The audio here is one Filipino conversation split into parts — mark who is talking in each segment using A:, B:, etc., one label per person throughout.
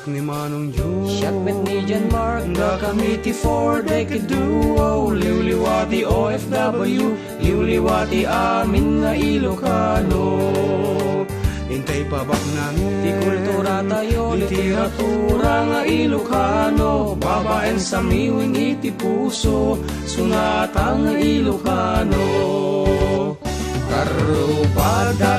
A: siak ni Manong June,
B: siak met ni John Mark,
A: da kami ti four-decade duo, liwliwati OFW, liwliwati amin nga Ilocano. Hintay pabak namin,
B: ti kultura tayo,
A: literatura nga Ilocano, babaen sa miwing iti puso, sunata nga Ilocano. Karuba, da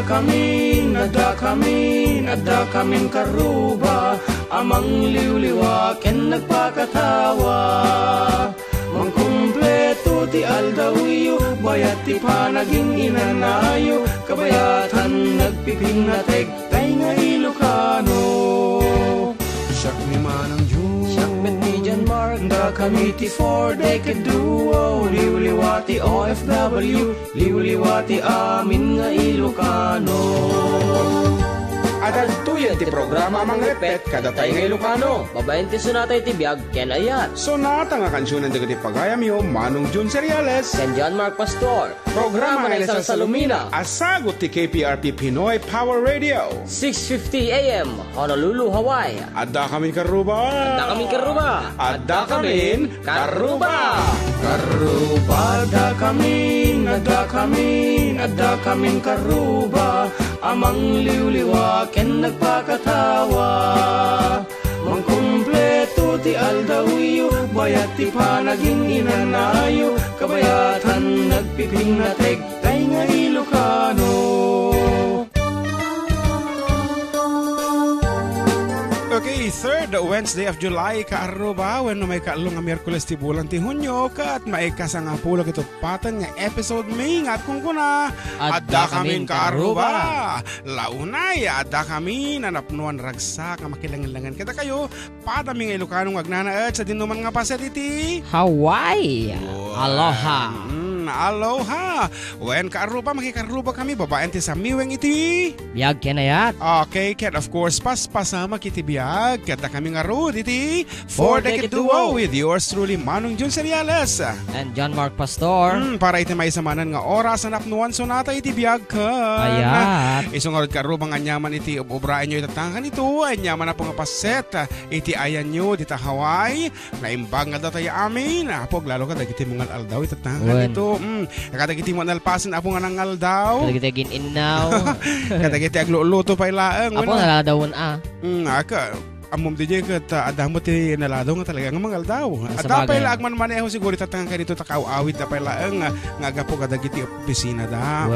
A: kamin karuba, amang liwliwa ken nagpakatawa. Mangkumpleto ti aldawiyo, bayat ti panaging inanayo, kabayatan nagpiping na tegtay nga Ilocano. Siak ni Manang June,
B: siak met ni John Mark,
A: da kami ti four-decade duo, liwliwati OFW, liwliwati amin nga Ilocano.
C: Adal tuyan ti programa mangrepet kada tayo nga Ilocano.
B: babaen ti sunatay ti biag ken ayat.
C: Sonata nga kansyonan dagiti pagayam yo Manong June Seriales.
B: Ken John Mark Pastor.
C: Programa nga isang salumina. Asagot ti KPRP Pinoy Power Radio.
B: 6:50 AM, Honolulu, Hawaii.
C: Adda kamin karuba.
B: Adda kamin karuba.
C: Adda kamin karuba.
A: Karuba, adda kamin karuba, amang liwliwa ken nagpakatawa. Mangkumpleto ti aldawiyo, bayat ti panaging inanayo, kabayatan nagpiping na tegtay nga Ilocano.
C: Okay, third Wednesday of July, kaaruba, when may kaalong nga Miyerkules ti bulan ti Hunyo, kat maikas nga pulo kito patan nga episode may nga kung kuna, adda kamin kaaruba. Launay, adda kami nanapnuan ragsak nga makilangilangan kita kayo, padami nga Ilocano nga agnanaat sa dinuman nga paset iti
B: Hawaii. Aloha.
C: Aloha. When kaaruba, makikaruba kami, babaen ti sa miweng iti
B: biag ken ayat.
C: Okay, ket of course, paspasama kiti biag, kata kami nga road iti four-decade duo with yours truly, Manong June Seriales.
B: And John Mark Pastor.
C: Para iti may samanan nga oras na napnuan sonata iti biag ka.
B: Ayat.
C: Isungod karuba nga nyaman iti obrayan nyo itatangkan ito, ay nyaman na po nga paset, iti ayan nyo, dita Hawaii, naimbag nga datay amin, apog lalo ka dagiti mga aldaw itatangkan ito. Kadagiti mo nalpasin apo nga nangal daw.
B: Kadagiti gininaw.
C: Kadagiti agluluto pa ilaang.
B: Apo naladawon
C: Aka, amom DJ kat adamo ti naladaw nga talaga nga mangal daw. At tapay laag man maneho siguro tatang ka dito takaw-awit tapay laang nga gapo kadagiti opisina daw.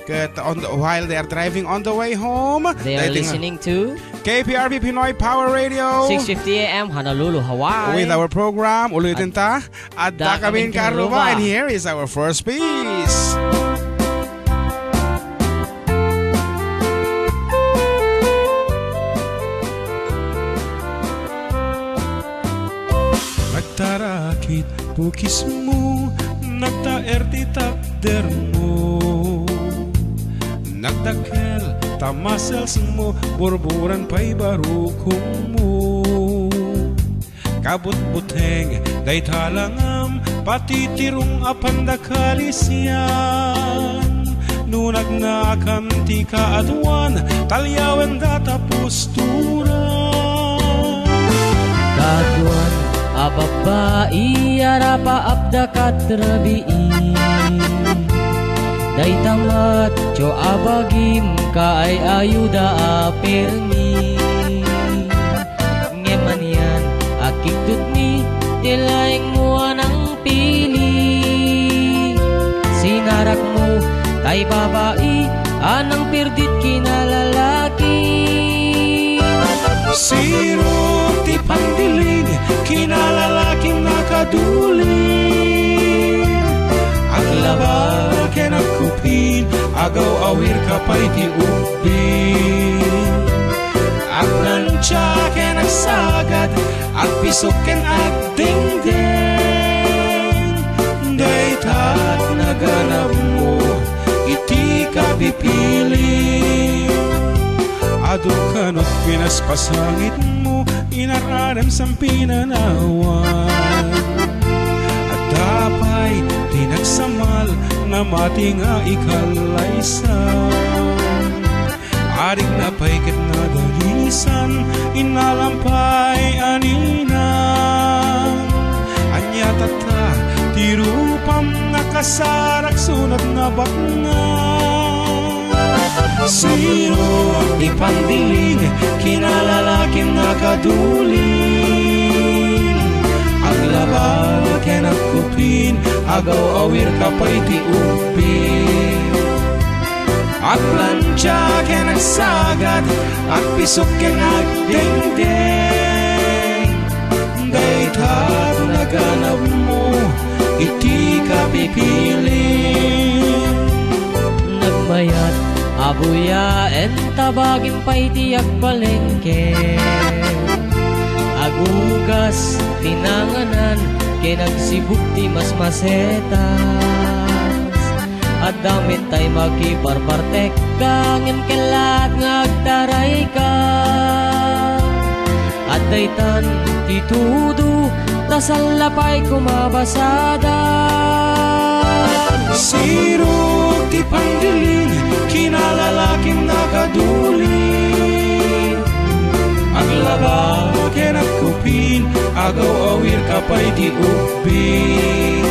C: Kat while they are driving on the way home,
B: they are listening to
C: KPRP Pinoy Power Radio
B: 6:50 AM Honolulu, Hawaii.
C: With our program, ulitin ta, adda kamin karuba. And here is our first piece. Nagtarakit bukis mo, nagtaer ti takder mo, nagdakel tamasels mo, burburan pa'y barukong mo. Kabut-buteng day talangam, patitirong apanda kalisyan. Nunag na akam ti kaadwan, talyawen data posturan.
B: Kaadwan, ababai arapa abda katrabiin. Day tangat jo abagim kaay ayuda apermi. Ngeman yan akikdut ni tilaing mo anang pili. Sinarak mo tay babai anang pirdit kinalalaki.
C: Siro ti pandiling kinalalaking nakaduling. Aglaba ken agkupin, agaw awir kapay ti upin. Agnansya ken agsagad, agpisok ken agdingding. Daytat naganap mo, iti kapipiling. Ado kanot pinaspasangit mo, inararem sang pinanawan. At dapay tinagsamal na mati nga ikalaysan. adik na paikat na dalisan, inalampay aninang. Anya tata, tirupam nakasarak sunat na bakngan. Sino ipandiling, kinalalaking nakaduling. Aglabaw kenakupin, agaw awir kapay ti upin. Aglansya kenagsagad, at pisok kenagdengdeng. Daytat naganap mo, iti ka pipiling.
B: Nagmayat abuya en tabagin pa'y tiyak palengke. Agugas tinanganan kinagsibuk ti mas masetas. At damit tay makiparpartek kangen kelat ngagtaray ka. At daytan titudo tasalapay kumabasada.
C: Siro ti pandiling, kinalalaking nakaduling. Aglabaw kenakupin, agaw awir kapay di upin.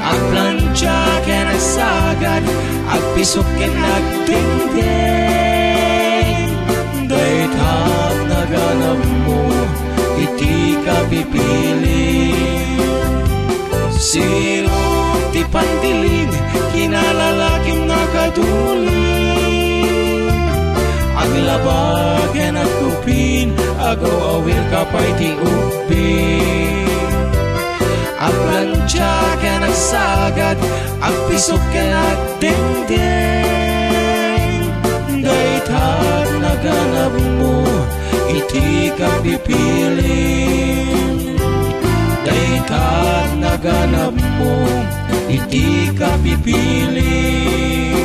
C: Aglansya kenagsagad, agpisok kenagdengdeng. Daytat naganap mo, iti ka pipiling. Sino ti pandiling, kinalalaking nakaduling. Aglabag kenakupin, agaw awir kapay ti upin. Aglansya kenagsagad, agpisok kenagdengdeng. Daytat naganap mo, iti ka pipiling. Daytat naganap mo, iti ka pipiling.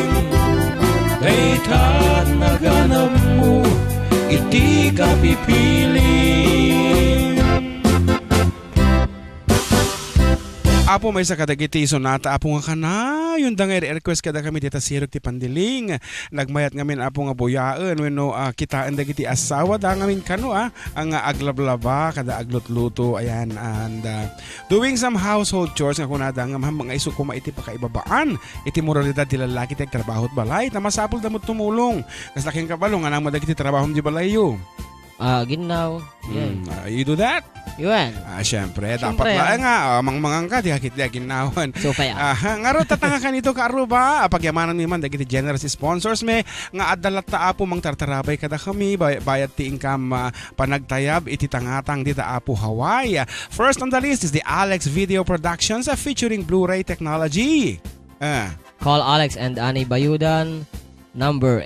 C: Daytat naganap mo, iti ka pipiling. Apo may sa kadagiti sonata apo nga kana yung dangay request kada kami dita sirok ti pandiling nagmayat ngamin apo nga boyaan wenno kitaan dagiti asawa da ngamin kano ang aglablaba kada aglutluto ayan and doing some household chores nga kunada nga mga isu ko maiti pa kaibabaan iti moralidad ti lalaki ti trabaho at balay na masapol damot tumulong kas laking kabalo nga nang dagiti trabaho di balayo.
B: Ginaw.
C: You do that?
B: Yun.
C: Siyempre, dapat lang nga, mangmangang ka, di hakit di ginawan.
B: So, kaya.
C: Nga ro, tatanga ka nito, Karuba, pagyamanan mi man, dagiti generous sponsors me, nga adalat ta apo mang tartarabay kada kami, bayat ti income panagtayab, iti tangatang dita apo Hawaii. First on the list is the Alex Video Productions featuring Blu-ray technology.
B: Call Alex and Annie Bayudan, number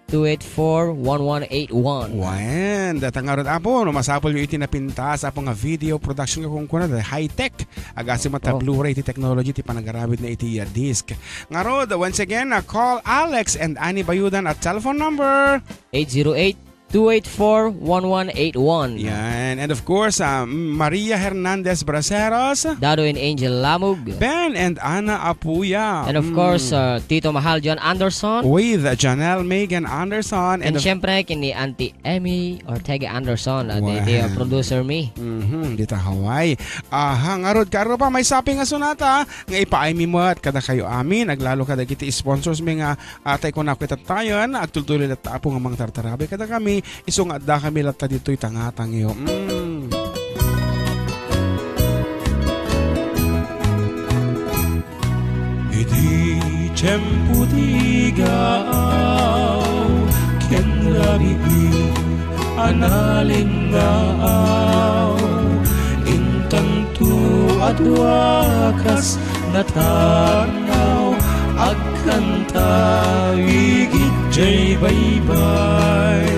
B: 808-284-1181.
C: Wan, datangarod apo, no masapol yung itinapintas apo nga video production nga kung kuna, high-tech. Agasi mata Blu-ray ti technology ti panagarabit na iti disc. Ngarod, once again, call Alex and Annie Bayudan at telephone number
B: 808-284-1181.
C: Yan. And of course, Maria Hernandez Braceros,
B: Dado and Angel Lamug,
C: Ben and Ana Apuya.
B: And of course, Tito Mahal John Anderson.
C: With Janelle Megan Anderson.
B: And syempre, kini Auntie Emmy Ortega Anderson. Di producer me.
C: Dita Hawaii. Ngarod karo pa, may saping nga sunata. Nga ipaaymi mo at kada kayo amin. Aglalo kada kiti sponsors may nga atay ko nakwita tayo. Agtultuloy at tapo nga mga tartarabe kada kami. Isong adda kami lata dito'y tangatang iyo. Iti tiyempo tigaw ken rabiin analingaaw intanto at wakas natanaw agkanta wigit jay baybay.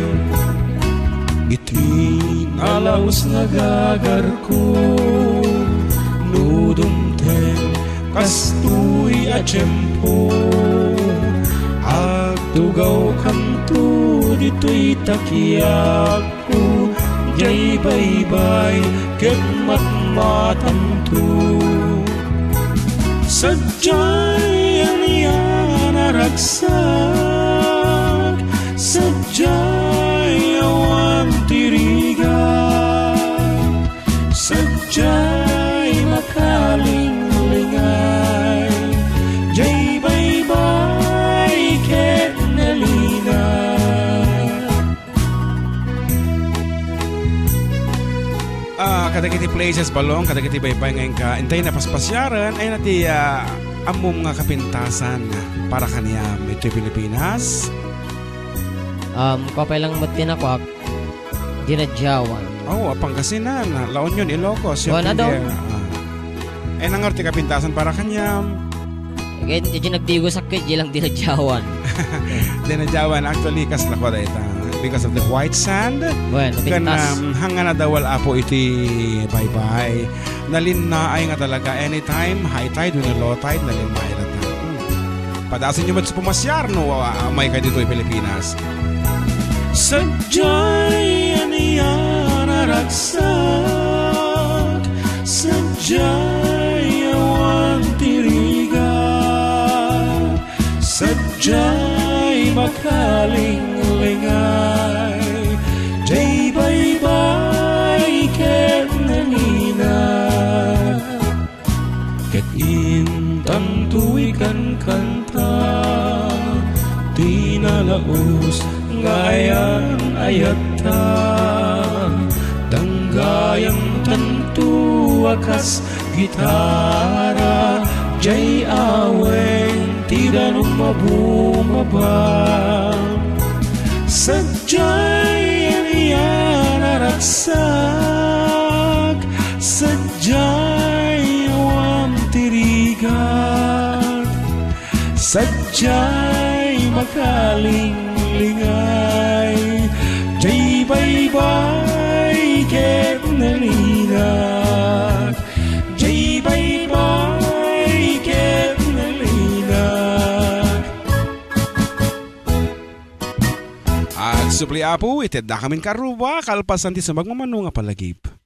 C: Iti alaus nagagar ko nudumten kastuy a tiyempo agtugaw kanto dito'y takiyak ko jay baybay ket matmatanto sadyay aniya naragsak kadagiti places balong, kadagiti baybay ngayon ka, intay na paspasyaran, ay nati amom nga kapintasan para kaniyam ito Pilipinas.
B: Kapay lang matinakwak, dinadyawan.
C: Pangasinan, La Union, Ilocos.
B: Na daw?
C: Ay nangarti kapintasan para kanyam.
B: Kaya di nagdigo sakit, di lang dinadyawan.
C: Dinadyawan, actually, kas na ko because of the white sand.
B: Bueno, pintas.
C: Hanga na dawal apo iti bye-bye. Nalin na ay nga talaga anytime, high tide, low tide, nalin na ay na. Padasin nyo sa pumasyar, no? May kayo dito Pilipinas.
A: Sadya'y aniyan naragsak, sadya'y awan tirigan, sadya'y makalingay, jay baybay ket nanina, ket intan tuwikan kanta, tinalaos ngayan ayata, danggayang tantu akas gitara, jay aweng tidak mabumaba, sadya'y aniyan naragsak, sadya'y awam tirigan, sadya'y makalingay, jay baybay ket nalinak, jay baybay ket nalinak.
C: At supli apo, itid na kamin karuba, kalpasan ti sa magmamano nga palagip.